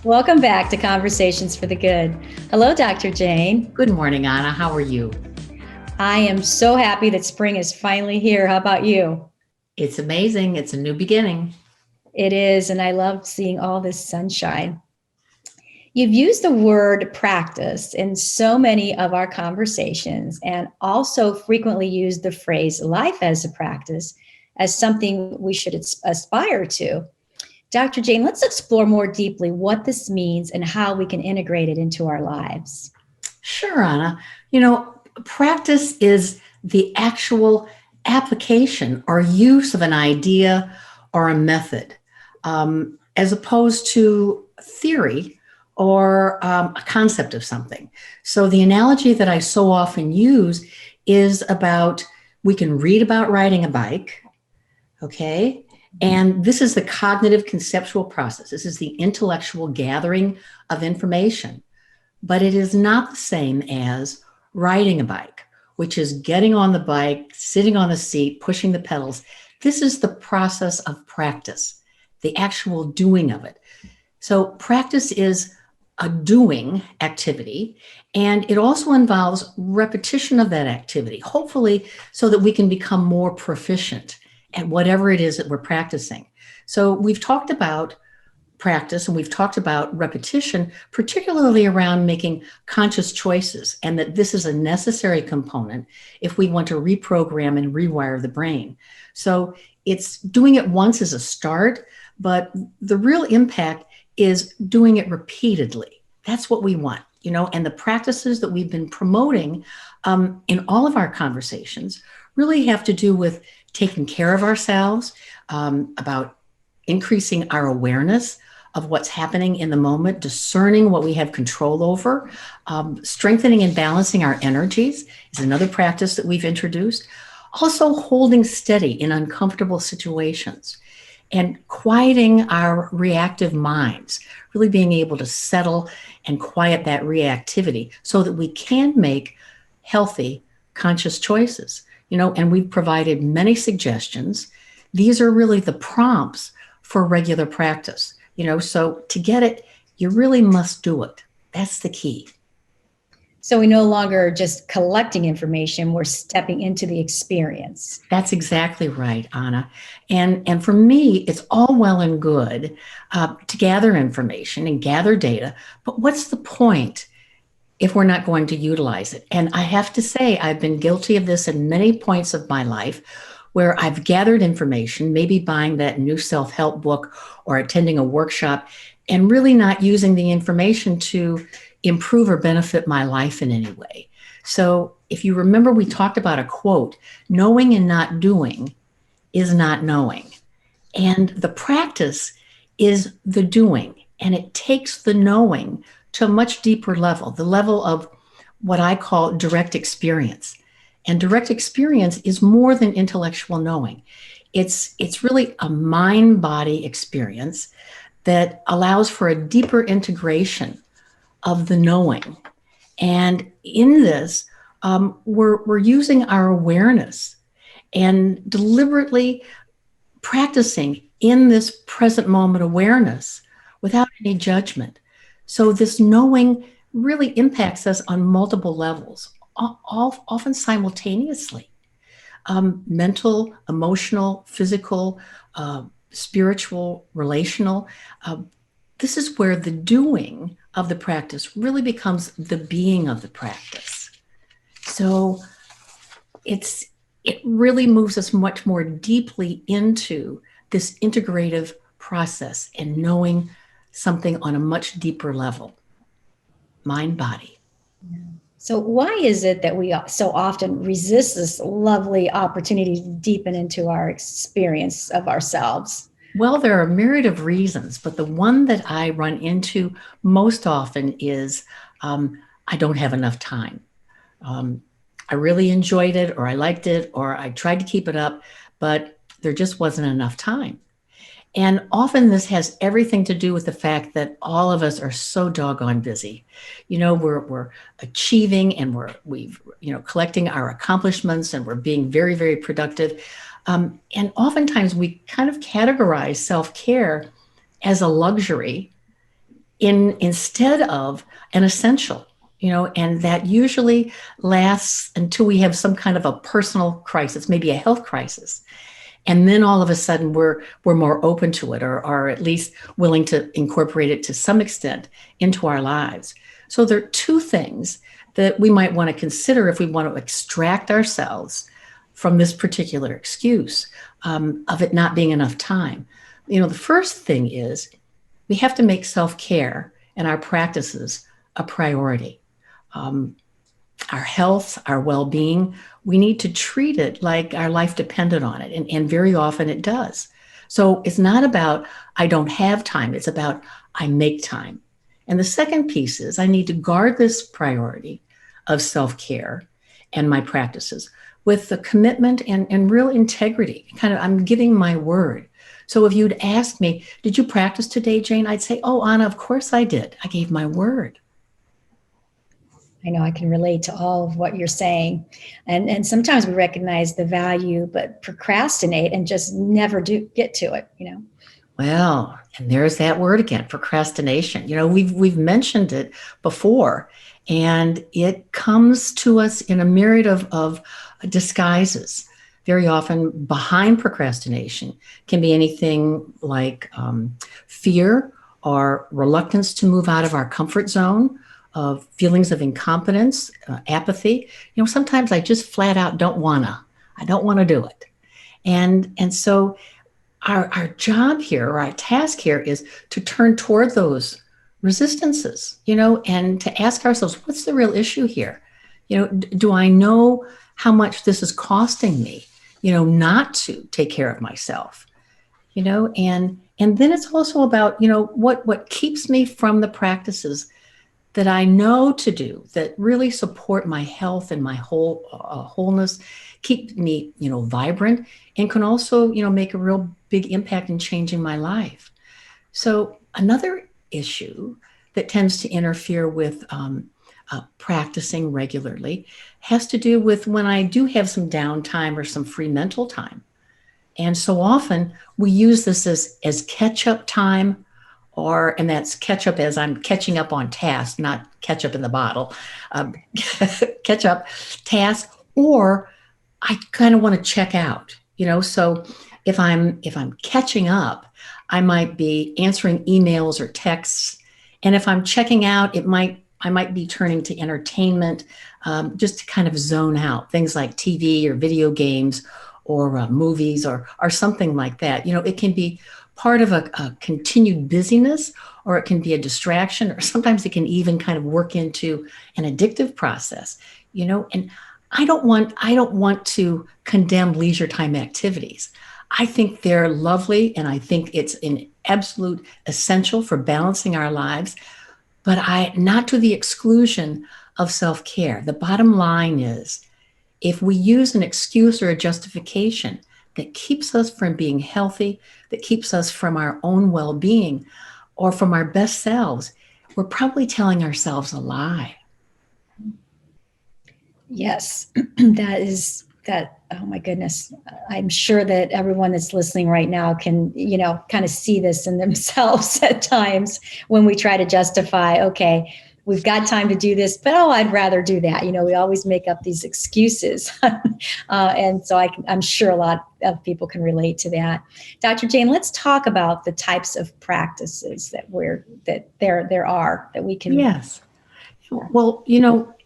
Welcome back to Conversations for the Good. Hello, Dr. Jane. Good morning, Anna. How are you? I am so happy that spring is finally here. How about you? It's amazing. It's a new beginning. It is, and I love seeing all this sunshine. You've used the word practice in so many of our conversations and also frequently used the phrase life as a practice as something we should aspire to. Dr. Jane, let's explore more deeply what this means and how we can integrate it into our lives. Sure, Anna. Practice is the actual application or use of an idea or a method, as opposed to theory or a concept of something. So, the analogy that I so often use is about we can read about riding a bike, okay? And this is the cognitive conceptual process. This is the intellectual gathering of information, but it is not the same as riding a bike, which is getting on the bike, sitting on the seat, pushing the pedals. This is the process of practice, the actual doing of it. So practice is a doing activity, and it also involves repetition of that activity, hopefully so that we can become more proficient at whatever it is that we're practicing. So we've talked about practice and we've talked about repetition, particularly around making conscious choices, and that this is a necessary component if we want to reprogram and rewire the brain. So it's doing it once as a start, but the real impact is doing it repeatedly. That's what we want, and the practices that we've been promoting in all of our conversations really have to do with taking care of ourselves, about increasing our awareness of what's happening in the moment, discerning what we have control over, strengthening and balancing our energies is another practice that we've introduced. Also holding steady in uncomfortable situations and quieting our reactive minds, really being able to settle and quiet that reactivity so that we can make healthy, conscious choices. And we've provided many suggestions. These are really the prompts for regular practice. So to get it, you really must do it. That's the key. So we no longer are just collecting information, we're stepping into the experience. That's exactly right, Anna. And for me, it's all well and good to gather information and gather data, but what's the point if we're not going to utilize it? And I have to say, I've been guilty of this at many points of my life where I've gathered information, maybe buying that new self-help book or attending a workshop, and really not using the information to improve or benefit my life in any way. So if you remember, we talked about a quote, knowing and not doing is not knowing. And the practice is the doing, and it takes the knowing to a much deeper level, the level of what I call direct experience. And direct experience is more than intellectual knowing. It's really a mind-body experience that allows for a deeper integration of the knowing. And in this, we're using our awareness and deliberately practicing in this present moment awareness without any judgment. So this knowing really impacts us on multiple levels, often simultaneously. Mental, emotional, physical, spiritual, relational. This is where the doing of the practice really becomes the being of the practice. So it really moves us much more deeply into this integrative process and knowing something on a much deeper level, mind, body. So why is it that we so often resist this lovely opportunity to deepen into our experience of ourselves? Well, there are a myriad of reasons, but the one that I run into most often is I don't have enough time. I really enjoyed it, or I liked it, or I tried to keep it up, but there just wasn't enough time. And often this has everything to do with the fact that all of us are so doggone busy. We're achieving and we've collecting our accomplishments, and we're being very, very productive. And oftentimes we kind of categorize self-care as a luxury instead of an essential, and that usually lasts until we have some kind of a personal crisis, maybe a health crisis. And then all of a sudden we're more open to it, or at least willing to incorporate it to some extent into our lives. So there are two things that we might want to consider if we want to extract ourselves from this particular excuse of it not being enough time. The first thing is we have to make self-care and our practices a priority. Our health, our well-being, we need to treat it like our life depended on it. And very often it does. So it's not about, I don't have time. It's about, I make time. And the second piece is I need to guard this priority of self-care and my practices with the commitment and real integrity. Kind of, I'm giving my word. So if you'd ask me, did you practice today, Jane? I'd say, oh, Anna, of course I did. I gave my word. I know I can relate to all of what you're saying. And sometimes we recognize the value, but procrastinate and just never do get to it, Well, and there's that word again, procrastination. We've mentioned it before, and it comes to us in a myriad of disguises. Very often behind procrastination can be anything like fear or reluctance to move out of our comfort zone, of feelings of incompetence, apathy. Sometimes I just flat out don't want to do it. And so our job here, or our task here, is to turn toward those resistances, and to ask ourselves, what's the real issue here? Do I know how much this is costing me, not to take care of myself, and then it's also about, what keeps me from the practices that I know to do that really support my health and my wholeness, keep me, vibrant, and can also, make a real big impact in changing my life. So another issue that tends to interfere with practicing regularly has to do with when I do have some downtime or some free mental time. And so often we use this as catch-up time, and that's catch up as I'm catching up on task, not ketchup in the bottle, catch up task, or I kind of want to check out, so if I'm catching up, I might be answering emails or texts. And if I'm checking out, I might be turning to entertainment, just to kind of zone out, things like TV or video games or movies or something like that. It can be part of a continued busyness, or it can be a distraction, or sometimes it can even kind of work into an addictive process, and I don't want to condemn leisure time activities. I think they're lovely, and I think it's an absolute essential for balancing our lives, but not to the exclusion of self-care. The bottom line is, if we use an excuse or a justification that keeps us from being healthy, that keeps us from our own well-being or from our best selves, we're probably telling ourselves a lie. Yes, that. Oh my goodness. I'm sure that everyone that's listening right now can, kind of see this in themselves at times when we try to justify, okay, we've got time to do this, but I'd rather do that. We always make up these excuses. And so I'm sure a lot of people can relate to that. Dr. Jane, let's talk about the types of practices that there are that we can. Yes. Well,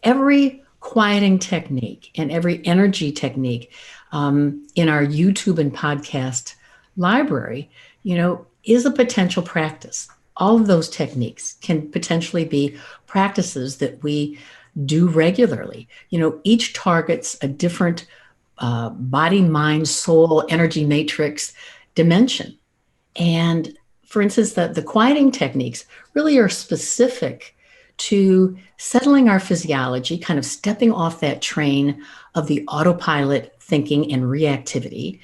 every quieting technique and every energy technique in our YouTube and podcast library, is a potential practice. All of those techniques can potentially be practices that we do regularly. Each targets a different body, mind, soul, energy matrix dimension. And for instance, the quieting techniques really are specific to settling our physiology, kind of stepping off that train of the autopilot thinking and reactivity,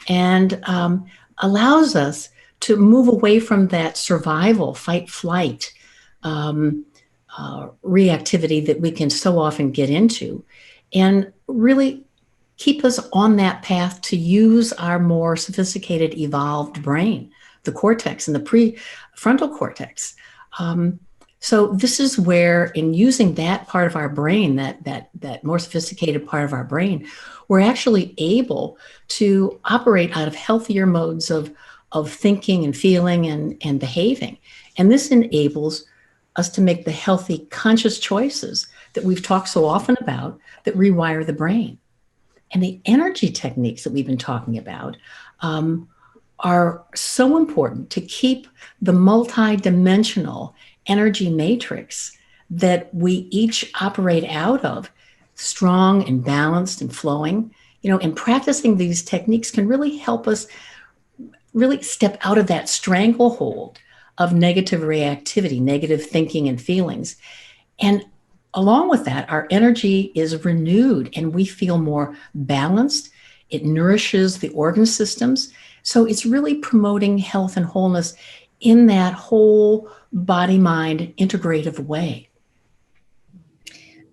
and allows us to move away from that survival, fight, flight reactivity that we can so often get into, and really keep us on that path to use our more sophisticated, evolved brain, the cortex and the prefrontal cortex. So this is where, in using that part of our brain, that more sophisticated part of our brain, we're actually able to operate out of healthier modes of thinking and feeling and behaving. And this enables us to make the healthy, conscious choices that we've talked so often about that rewire the brain. And the energy techniques that we've been talking about um, are so important to keep the multi-dimensional energy matrix that we each operate out of strong and balanced and flowing. And practicing these techniques can really help us really step out of that stranglehold of negative reactivity, negative thinking and feelings. And along with that, our energy is renewed and we feel more balanced. It nourishes the organ systems. So it's really promoting health and wholeness in that whole body mind integrative way.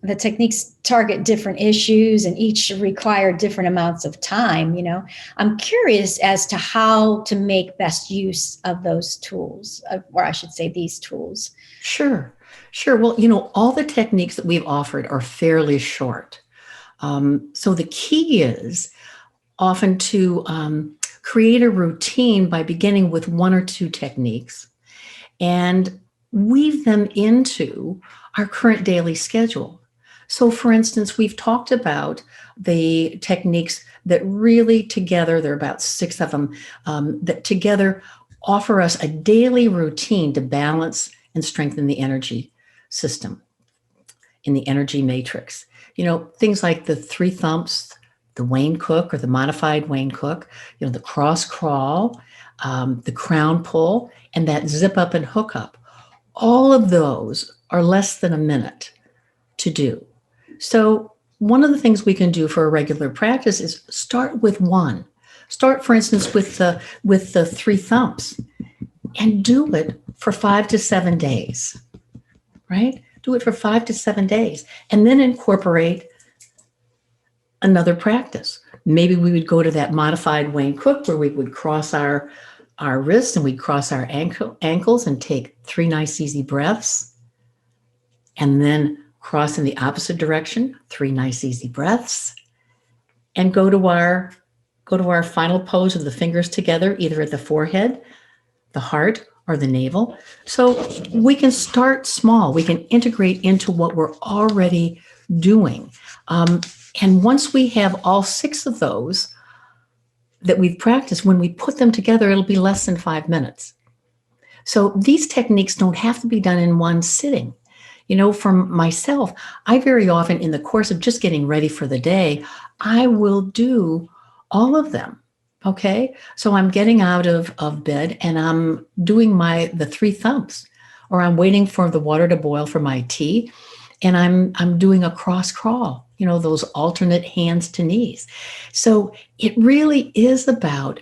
The techniques target different issues and each require different amounts of time. I'm curious as to how to make best use of those tools, or I should say these tools. Sure, sure. Well, all the techniques that we've offered are fairly short. So the key is often to create a routine by beginning with one or two techniques and weave them into our current daily schedule. So, for instance, we've talked about the techniques that really together, there are about 6 of them, that together offer us a daily routine to balance and strengthen the energy system in the energy matrix. Things like the 3 thumps, the Wayne Cook or the modified Wayne Cook, the cross crawl, the crown pull, and that zip up and hook up. All of those are less than a minute to do. So one of the things we can do for a regular practice is start with one. Start, for instance, with the 3 thumps and do it for 5 to 7 days, right? Do it for 5 to 7 days and then incorporate another practice. Maybe we would go to that modified Wayne Cook where we would cross our wrists and we'd cross our ankles and take 3 nice easy breaths and then cross in the opposite direction, 3 nice easy breaths, and go to our final pose of the fingers together, either at the forehead, the heart, or the navel. So we can start small. We can integrate into what we're already doing. And once we have all 6 of those that we've practiced, when we put them together, it'll be less than 5 minutes. So these techniques don't have to be done in one sitting. For myself, I very often, in the course of just getting ready for the day, I will do all of them. Okay. So I'm getting out of bed and I'm doing the 3 thumps, or I'm waiting for the water to boil for my tea. And I'm doing a cross crawl, those alternate hands to knees. So it really is about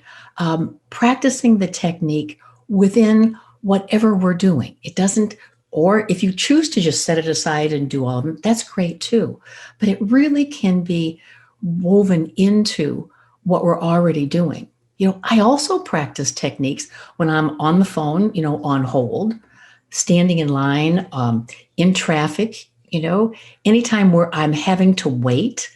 practicing the technique within whatever we're doing. It doesn't, or if you choose to just set it aside and do all of them, that's great too. But it really can be woven into what we're already doing. I also practice techniques when I'm on the phone, on hold, standing in line, in traffic, anytime where I'm having to wait,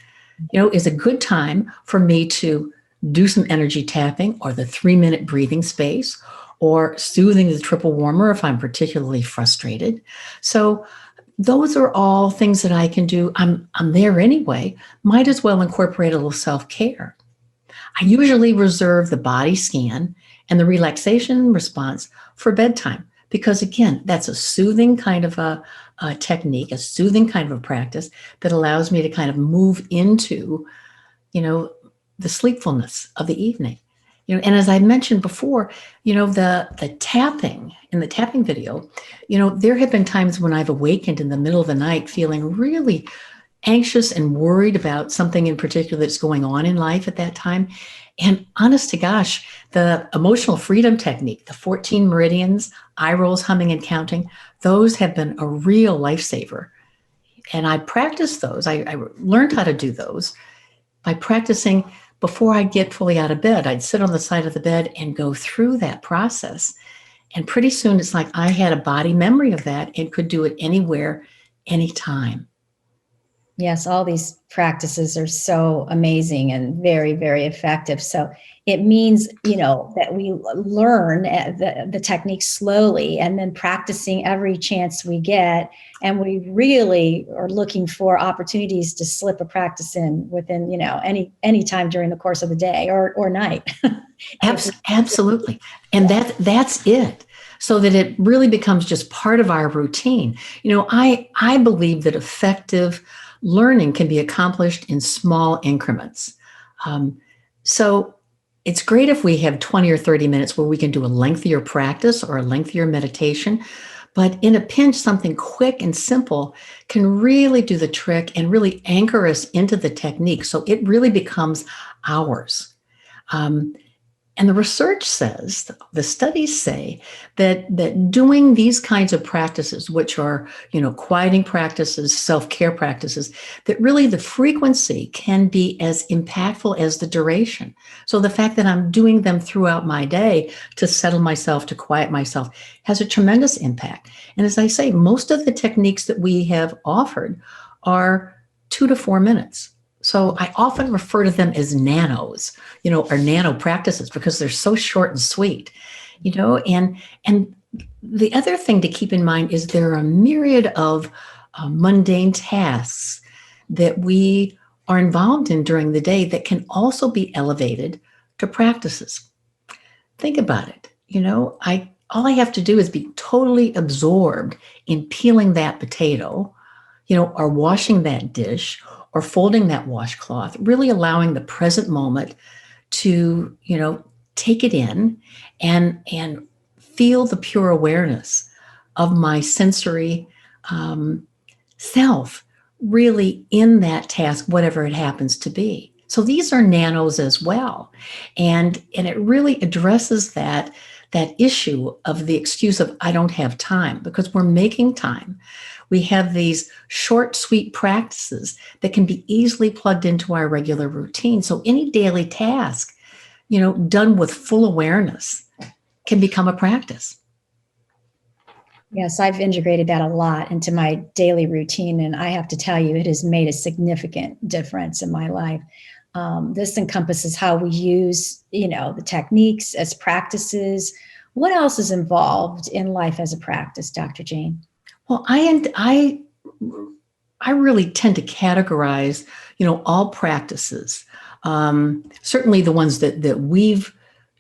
is a good time for me to do some energy tapping or the 3-minute breathing space or soothing the triple warmer if I'm particularly frustrated. So those are all things that I can do. I'm there anyway. Might as well incorporate a little self-care. I usually reserve the body scan and the relaxation response for bedtime because, again, that's a soothing kind of a technique, a soothing kind of a practice that allows me to kind of move into, the sleepfulness of the evening. And as I mentioned before, the tapping in the tapping video, there have been times when I've awakened in the middle of the night feeling really anxious and worried about something in particular that's going on in life at that time. And honest to gosh, the emotional freedom technique, the 14 meridians, eye rolls, humming and counting, those have been a real lifesaver. And I practiced those. I learned how to do those by practicing before I get fully out of bed. I'd sit on the side of the bed and go through that process. And pretty soon it's like I had a body memory of that and could do it anywhere, anytime. Yes, all these practices are so amazing and very, very effective. So it means, that we learn the technique slowly and then practicing every chance we get. And we really are looking for opportunities to slip a practice in within, any time during the course of the day or night. If Absolutely. And yeah. that's it. So that it really becomes just part of our routine. I believe that effective learning can be accomplished in small increments. Um, so it's great if we have 20 or 30 minutes where we can do a lengthier practice or a lengthier meditation. But in a pinch, something quick and simple can really do the trick and really anchor us into the technique. So it really becomes ours. Um, and the research says, the studies say that doing these kinds of practices, which are, quieting practices, self-care practices, that really the frequency can be as impactful as the duration. So the fact that I'm doing them throughout my day to settle myself, to quiet myself, has a tremendous impact. And as I say, most of the techniques that we have offered are 2 to 4 minutes. So I often refer to them as nanos, or nano practices because they're so short and sweet, and the other thing to keep in mind is there are a myriad of mundane tasks that we are involved in during the day that can also be elevated to practices. Think about it. I all I have to do is be totally absorbed in peeling that potato, or washing that dish or folding that washcloth, really allowing the present moment to, take it in and feel the pure awareness of my sensory um, self really in that task, whatever it happens to be. So these are nanos as well. And it really addresses that issue of the excuse of I don't have time, because we're making time. We have these short, sweet practices that can be easily plugged into our regular routine. So any daily task, done with full awareness can become a practice. Yes, I've integrated that a lot into my daily routine, and I have to tell you, it has made a significant difference in my life. This encompasses how we use, the techniques as practices. What else is involved in life as a practice, Dr. Jane? Well, I really tend to categorize, all practices, certainly the ones that we've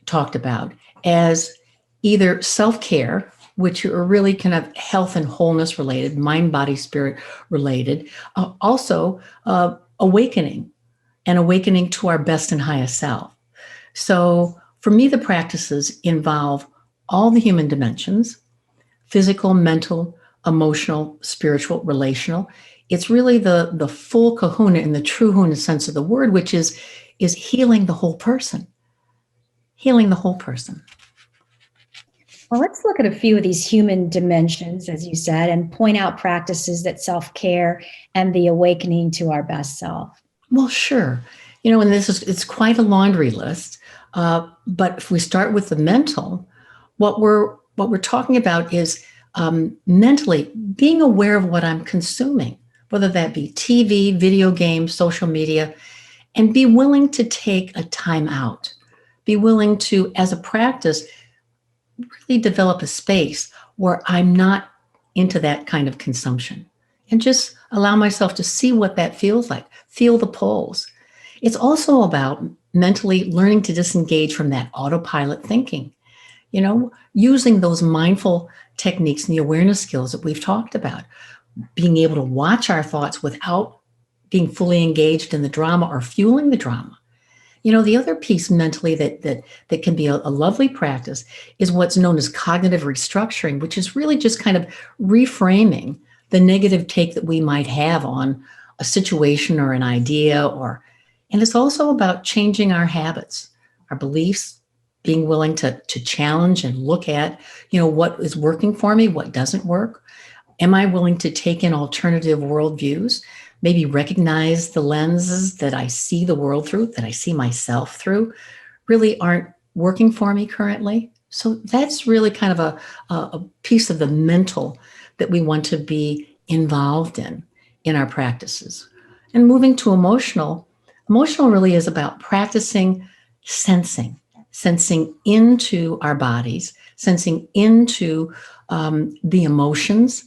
talked about, as either self-care, which are really kind of health and wholeness related, mind, body, spirit related, also awakening and awakening to our best and highest self. So for me, the practices involve all the human dimensions: physical, mental, emotional, spiritual, relational. It's really the full kahuna in the true huna sense of the word, which is healing the whole person. Healing the whole person. Well, let's look at a few of these human dimensions, as you said, and point out practices that self-care and the awakening to our best self. Well, sure. And it's quite a laundry list. But if we start with the mental, what we're talking about is mentally being aware of what I'm consuming, whether that be TV, video games, social media, and be willing to take a time out. Be willing to, as a practice, really develop a space where I'm not into that kind of consumption and just allow myself to see what that feels like, feel the pulse. It's also about mentally learning to disengage from that autopilot thinking, using those mindful techniques and the awareness skills that we've talked about, being able to watch our thoughts without being fully engaged in the drama or fueling the drama. The other piece mentally that can be a lovely practice is what's known as cognitive restructuring, which is really just kind of reframing the negative take that we might have on a situation or an idea, and it's also about changing our habits, our beliefs, being willing to challenge and look at, what is working for me, what doesn't work. Am I willing to take in alternative worldviews? Maybe recognize the lenses that I see the world through, that I see myself through, really aren't working for me currently. So that's really kind of a piece of the mental that we want to be involved in our practices. And moving to emotional, emotional really is about practicing sensing, sensing into our bodies, sensing into the emotions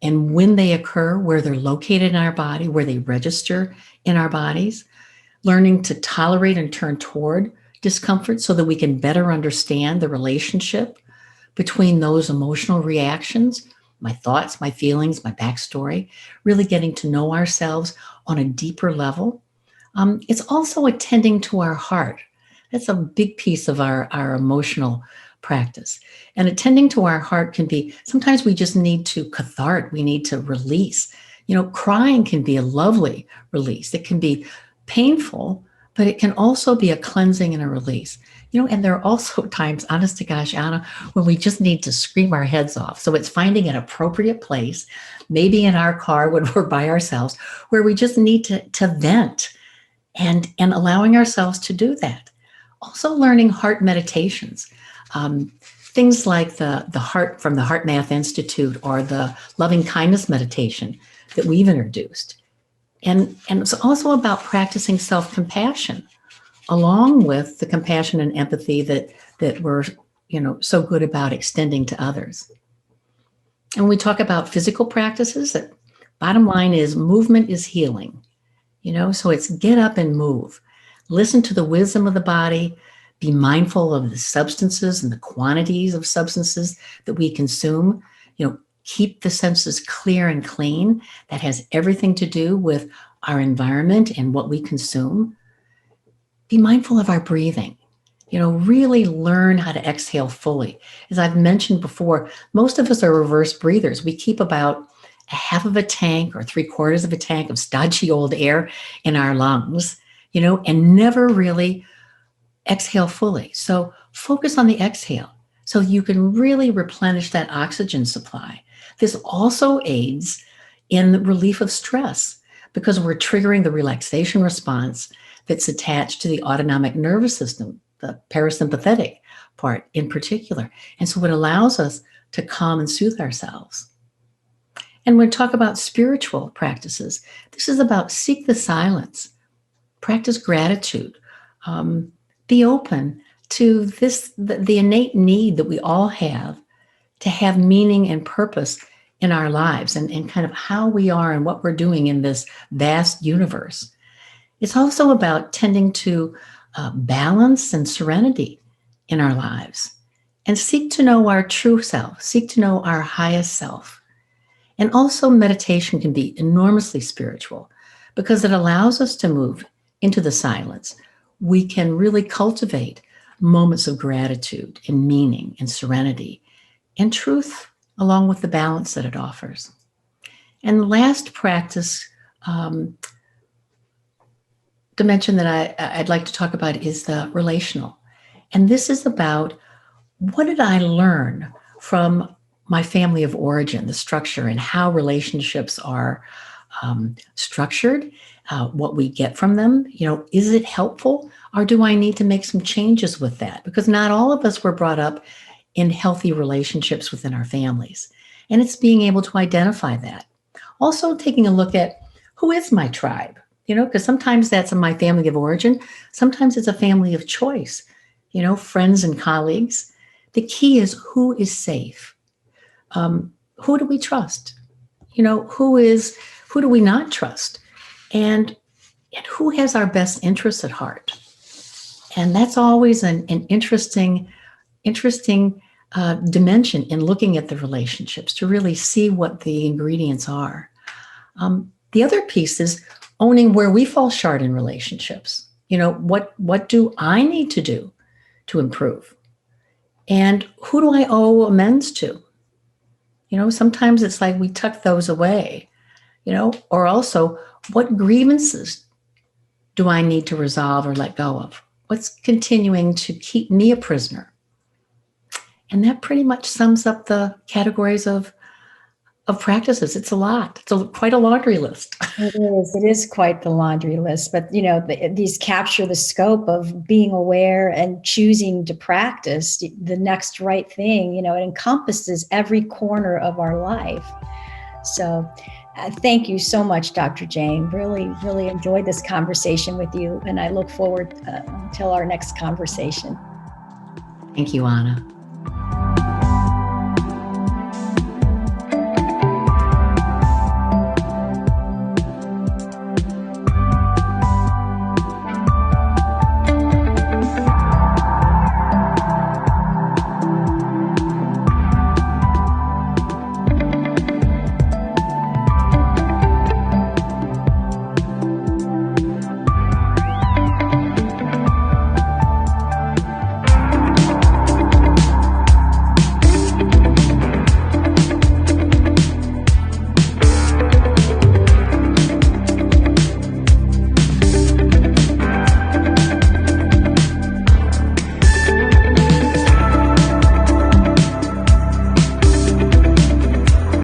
and when they occur, where they're located in our body, where they register in our bodies, learning to tolerate and turn toward discomfort so that we can better understand the relationship between those emotional reactions, my thoughts, my feelings, my backstory, really getting to know ourselves on a deeper level. It's also attending to our heart. That's a big piece of our emotional practice. And attending to our heart can be sometimes we just need to cathart, we need to release. Crying can be a lovely release. It can be painful, but it can also be a cleansing and a release. And there are also times, honest to gosh, Anna, when we just need to scream our heads off. So it's finding an appropriate place, maybe in our car when we're by ourselves, where we just need to vent and allowing ourselves to do that. Also learning heart meditations. Things like the heart from the Heart Math Institute or the loving kindness meditation that we've introduced. And it's also about practicing self-compassion along with the compassion and empathy that we're so good about extending to others. And when we talk about physical practices, that bottom line is movement is healing. So it's get up and move. Listen to the wisdom of the body. Be mindful of the substances and the quantities of substances that we consume. Keep the senses clear and clean. That has everything to do with our environment and what we consume. Be mindful of our breathing. Really learn how to exhale fully. As I've mentioned before, most of us are reverse breathers. We keep about a half of a tank or 3/4 of a tank of stodgy old air in our lungs, and never really exhale fully. So focus on the exhale so you can really replenish that oxygen supply. This also aids in the relief of stress because we're triggering the relaxation response that's attached to the autonomic nervous system, the parasympathetic part in particular. And so it allows us to calm and soothe ourselves. And when we talk about spiritual practices, this is about seek the silence, practice gratitude, be open to the innate need that we all have to have meaning and purpose in our lives and kind of how we are and what we're doing in this vast universe. It's also about tending to balance and serenity in our lives and seek to know our true self, seek to know our highest self. And also, meditation can be enormously spiritual because it allows us to move into the silence. We can really cultivate moments of gratitude and meaning and serenity and truth, along with the balance that it offers. And the last practice dimension that I'd like to talk about is the relational. And this is about what did I learn from my family of origin, the structure and how relationships are structured, what we get from them. Is it helpful or do I need to make some changes with that? Because not all of us were brought up in healthy relationships within our families. And it's being able to identify that. Also taking a look at who is my tribe, because sometimes that's my family of origin. Sometimes it's a family of choice, friends and colleagues. The key is who is safe. Who do we trust? Who do we not trust? And who has our best interests at heart? And that's always an interesting dimension in looking at the relationships to really see what the ingredients are. The other piece is owning where we fall short in relationships. What do I need to do to improve? And who do I owe amends to? Sometimes it's like we tuck those away, or also what grievances do I need to resolve or let go of? What's continuing to keep me a prisoner? And that pretty much sums up the categories of of practices. It's a lot. It's quite a laundry list. It is. It is quite the laundry list, but these capture the scope of being aware and choosing to practice the next right thing. It encompasses every corner of our life. So, thank you so much, Dr. Jane. Really, really enjoyed this conversation with you, and I look forward until our next conversation. Thank you, Anna.